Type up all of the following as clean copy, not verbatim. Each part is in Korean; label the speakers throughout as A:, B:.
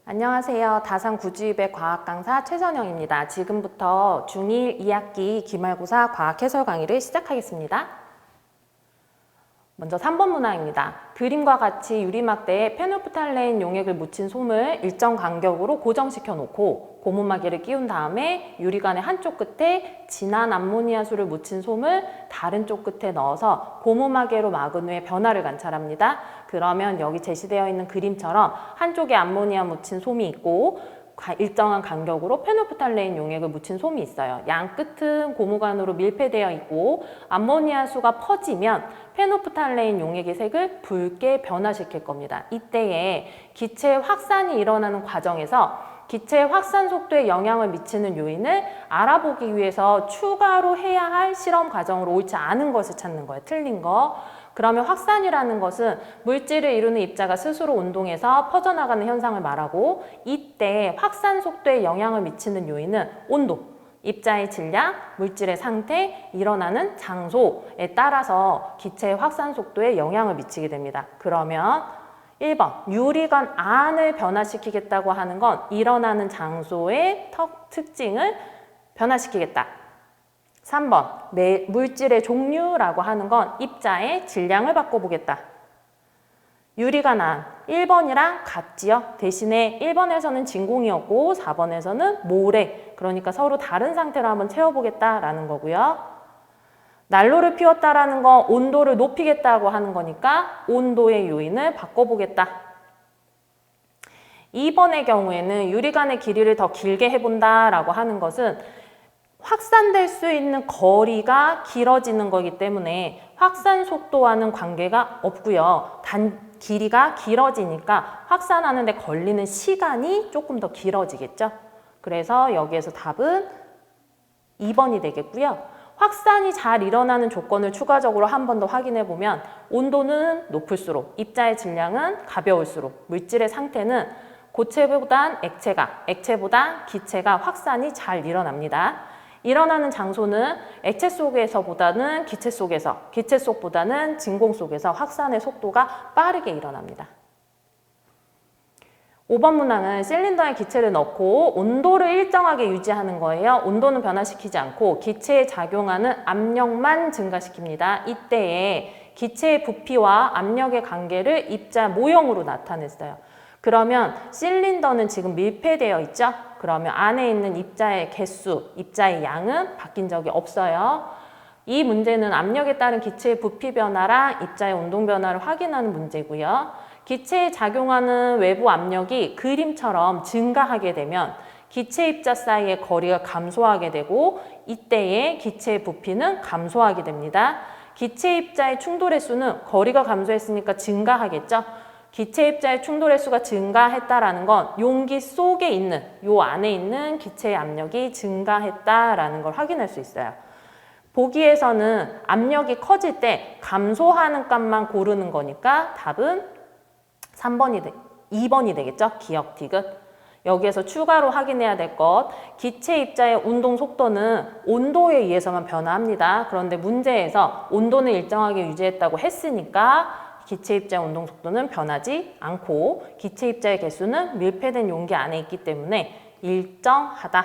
A: 안녕하세요. 다산 구주입의 과학 강사 최선영입니다. 지금부터 중1 2학기 기말고사 과학 해설 강의를 시작하겠습니다. 먼저 3번 문항입니다. 그림과 같이 유리막대에 페놀프탈레인 용액을 묻힌 솜을 일정 간격으로 고정시켜 놓고 고무마개를 끼운 다음에 유리관의 한쪽 끝에 진한 암모니아수를 묻힌 솜을 다른 쪽 끝에 넣어서 고무마개로 막은 후에 변화를 관찰합니다. 그러면 여기 제시되어 있는 그림처럼 한쪽에 암모니아 묻힌 솜이 있고 일정한 간격으로 페놀프탈레인 용액을 묻힌 솜이 있어요. 양 끝은 고무관으로 밀폐되어 있고 암모니아 수가 퍼지면 페놀프탈레인 용액의 색을 붉게 변화시킬 겁니다. 이때에 기체의 확산이 일어나는 과정에서 기체의 확산 속도에 영향을 미치는 요인을 알아보기 위해서 추가로 해야 할 실험 과정으로 옳지 않은 것을 찾는 거예요. 틀린 거. 그러면 확산이라는 것은 물질을 이루는 입자가 스스로 운동해서 퍼져나가는 현상을 말하고, 이때 확산 속도에 영향을 미치는 요인은 온도, 입자의 질량, 물질의 상태, 일어나는 장소에 따라서 기체의 확산 속도에 영향을 미치게 됩니다. 그러면 1번, 유리관 안을 변화시키겠다고 하는 건 일어나는 장소의 특징을 변화시키겠다. 3번, 물질의 종류라고 하는 건 입자의 질량을 바꿔보겠다. 유리관 안, 1번이랑 같지요? 대신에 1번에서는 진공이었고 4번에서는 모래, 그러니까 서로 다른 상태로 한번 채워보겠다라는 거고요. 난로를 피웠다라는 건 온도를 높이겠다고 하는 거니까 온도의 요인을 바꿔보겠다. 2번의 경우에는 유리관의 길이를 더 길게 해본다라고 하는 것은 확산될 수 있는 거리가 길어지는 거기 때문에 확산 속도와는 관계가 없고요. 길이가 길어지니까 확산하는 데 걸리는 시간이 조금 더 길어지겠죠. 그래서 여기에서 답은 2번이 되겠고요. 확산이 잘 일어나는 조건을 추가적으로 한 번 더 확인해 보면 온도는 높을수록, 입자의 질량은 가벼울수록, 물질의 상태는 고체보단 액체가, 액체보다 기체가 확산이 잘 일어납니다. 일어나는 장소는 액체 속에서보다는 기체 속에서, 기체 속보다는 진공 속에서 확산의 속도가 빠르게 일어납니다. 5번 문항은 실린더에 기체를 넣고 온도를 일정하게 유지하는 거예요. 온도는 변화시키지 않고 기체에 작용하는 압력만 증가시킵니다. 이때에 기체의 부피와 압력의 관계를 입자 모형으로 나타냈어요. 그러면 실린더는 지금 밀폐되어 있죠? 그러면 안에 있는 입자의 개수, 입자의 양은 바뀐 적이 없어요. 이 문제는 압력에 따른 기체의 부피 변화랑 입자의 운동 변화를 확인하는 문제고요. 기체에 작용하는 외부 압력이 그림처럼 증가하게 되면 기체 입자 사이의 거리가 감소하게 되고, 이때에 기체의 부피는 감소하게 됩니다. 기체 입자의 충돌 횟수는 거리가 감소했으니까 증가하겠죠? 기체 입자의 충돌 횟수가 증가했다라는 건 용기 속에 있는, 요 안에 있는 기체의 압력이 증가했다라는 걸 확인할 수 있어요. 보기에서는 압력이 커질 때 감소하는 값만 고르는 거니까 답은 2번이 되겠죠? 기억 디귿. 여기에서 추가로 확인해야 될 것, 기체 입자의 운동 속도는 온도에 의해서만 변화합니다. 그런데 문제에서 온도는 일정하게 유지했다고 했으니까 기체 입자의 운동 속도는 변하지 않고 기체 입자의 개수는 밀폐된 용기 안에 있기 때문에 일정하다.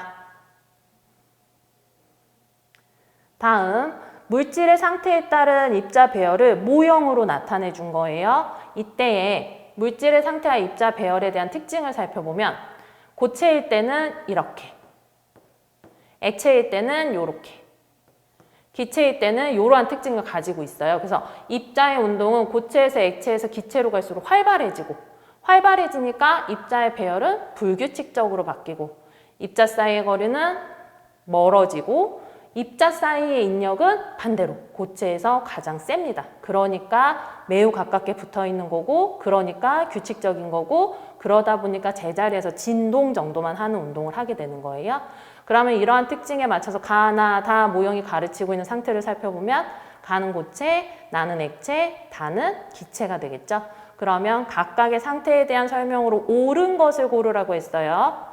A: 다음, 물질의 상태에 따른 입자 배열을 모형으로 나타내 준 거예요. 이때에 물질의 상태와 입자 배열에 대한 특징을 살펴보면 고체일 때는 이렇게, 액체일 때는 이렇게, 기체일 때는 이러한 특징을 가지고 있어요. 그래서 입자의 운동은 고체에서 액체에서 기체로 갈수록 활발해지고, 활발해지니까 입자의 배열은 불규칙적으로 바뀌고, 입자 사이의 거리는 멀어지고, 입자 사이의 인력은 반대로 고체에서 가장 셉니다. 그러니까 매우 가깝게 붙어 있는 거고, 그러니까 규칙적인 거고, 그러다 보니까 제자리에서 진동 정도만 하는 운동을 하게 되는 거예요. 그러면 이러한 특징에 맞춰서 가나 다 모형이 가르치고 있는 상태를 살펴보면 가는 고체, 나는 액체, 다는 기체가 되겠죠. 그러면 각각의 상태에 대한 설명으로 옳은 것을 고르라고 했어요.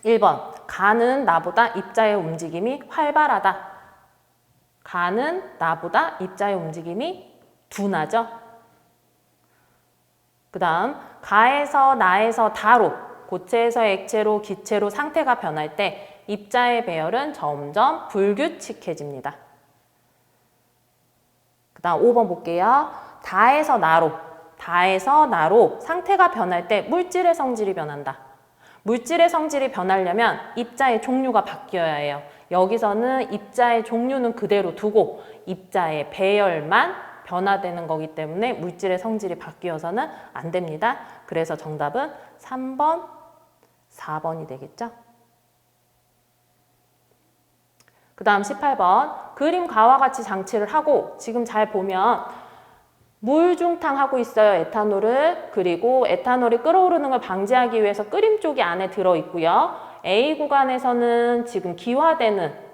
A: 1번, 가는 나보다 입자의 움직임이 활발하다. 가는 나보다 입자의 움직임이 둔하죠. 그 다음 가에서 나에서 다로 고체에서 액체로 기체로 상태가 변할 때 입자의 배열은 점점 불규칙해집니다. 그 다음 5번 볼게요. 다에서 나로 상태가 변할 때 물질의 성질이 변한다. 물질의 성질이 변하려면 입자의 종류가 바뀌어야 해요. 여기서는 입자의 종류는 그대로 두고 입자의 배열만 변화되는 거기 때문에 물질의 성질이 바뀌어서는 안 됩니다. 그래서 정답은 3번, 4번이 되겠죠? 그 다음 18번 그림과와 같이 장치를 하고 지금 잘 보면 물중탕 하고 있어요. 에탄올을. 그리고 에탄올이 끓어오르는 걸 방지하기 위해서 끓임 쪽이 안에 들어있고요. A 구간에서는 지금 기화되는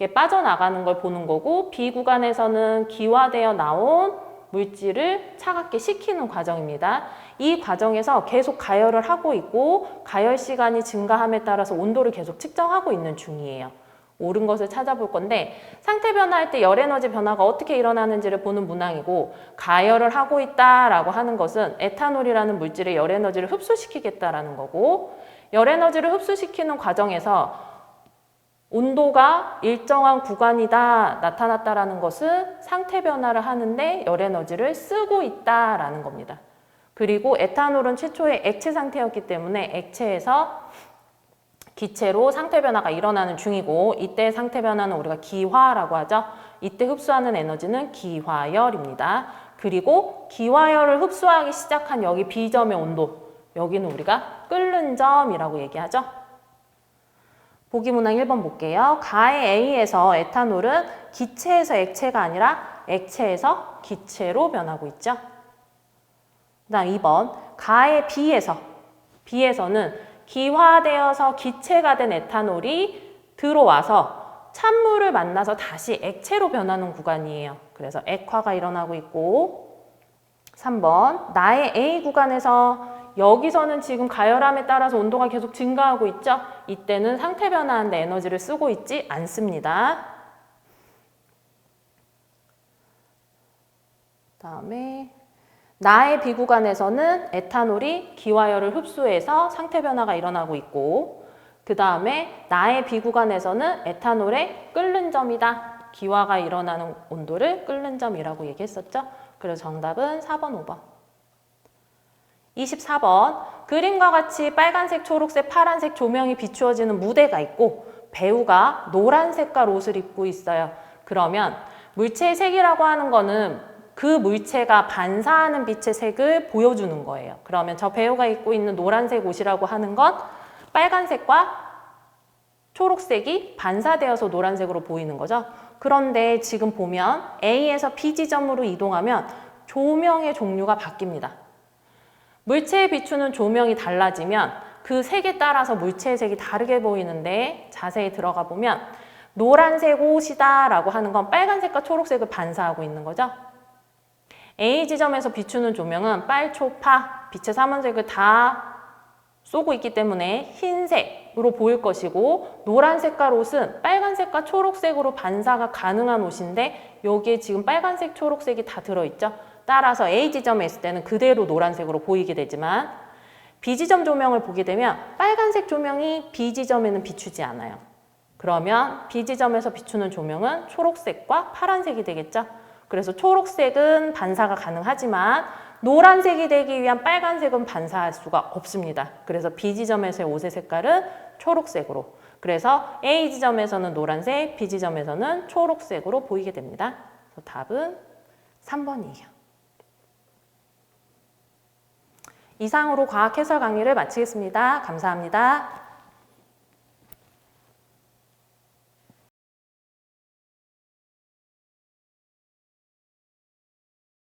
A: 게 빠져나가는 걸 보는 거고 B 구간에서는 기화되어 나온 물질을 차갑게 식히는 과정입니다. 이 과정에서 계속 가열을 하고 있고 가열 시간이 증가함에 따라서 온도를 계속 측정하고 있는 중이에요. 옳은 것을 찾아볼 건데 상태 변화할 때 열에너지 변화가 어떻게 일어나는지를 보는 문항이고 가열을 하고 있다라고 하는 것은 에탄올이라는 물질의 열에너지를 흡수시키겠다라는 거고 열에너지를 흡수시키는 과정에서 온도가 일정한 구간이다 나타났다라는 것은 상태 변화를 하는데 열에너지를 쓰고 있다라는 겁니다. 그리고 에탄올은 최초의 액체 상태였기 때문에 액체에서 기체로 상태 변화가 일어나는 중이고 이때 상태 변화는 우리가 기화라고 하죠. 이때 흡수하는 에너지는 기화열입니다. 그리고 기화열을 흡수하기 시작한 여기 B점의 온도, 여기는 우리가 끓는 점이라고 얘기하죠. 보기 문항 1번 볼게요. 가의 A에서 에탄올은 기체에서 액체가 아니라 액체에서 기체로 변하고 있죠. 그 다음 2번 가의 B에서는 기화되어서 기체가 된 에탄올이 들어와서 찬물을 만나서 다시 액체로 변하는 구간이에요. 그래서 액화가 일어나고 있고 3번 나의 A 구간에서 여기서는 지금 가열함에 따라서 온도가 계속 증가하고 있죠. 이때는 상태 변화하는데 에너지를 쓰고 있지 않습니다. 다음에 나의 B 구간에서는 에탄올이 기화열을 흡수해서 상태 변화가 일어나고 있고 그 다음에 나의 B 구간에서는 에탄올의 끓는 점이다. 기화가 일어나는 온도를 끓는 점이라고 얘기했었죠. 그래서 정답은 4번, 5번. 24번 그림과 같이 빨간색, 초록색, 파란색 조명이 비추어지는 무대가 있고 배우가 노란 색깔 옷을 입고 있어요. 그러면 물체의 색이라고 하는 거는 그 물체가 반사하는 빛의 색을 보여주는 거예요. 그러면 저 배우가 입고 있는 노란색 옷이라고 하는 건 빨간색과 초록색이 반사되어서 노란색으로 보이는 거죠. 그런데 지금 보면 A에서 B 지점으로 이동하면 조명의 종류가 바뀝니다. 물체에 비추는 조명이 달라지면 그 색에 따라서 물체의 색이 다르게 보이는데 자세히 들어가 보면 노란색 옷이다 라고 하는 건 빨간색과 초록색을 반사하고 있는 거죠. A 지점에서 비추는 조명은 빨초파, 빛의 삼원색을 다 쏘고 있기 때문에 흰색으로 보일 것이고 노란 색깔 옷은 빨간색과 초록색으로 반사가 가능한 옷인데 여기에 지금 빨간색, 초록색이 다 들어있죠. 따라서 A 지점에 있을 때는 그대로 노란색으로 보이게 되지만 B 지점 조명을 보게 되면 빨간색 조명이 B 지점에는 비추지 않아요. 그러면 B 지점에서 비추는 조명은 초록색과 파란색이 되겠죠. 그래서 초록색은 반사가 가능하지만 노란색이 되기 위한 빨간색은 반사할 수가 없습니다. 그래서 B 지점에서의 옷의 색깔은 초록색으로. 그래서 A 지점에서는 노란색, B 지점에서는 초록색으로 보이게 됩니다. 그래서 답은 3번이에요. 이상으로 과학 해설 강의를 마치겠습니다. 감사합니다.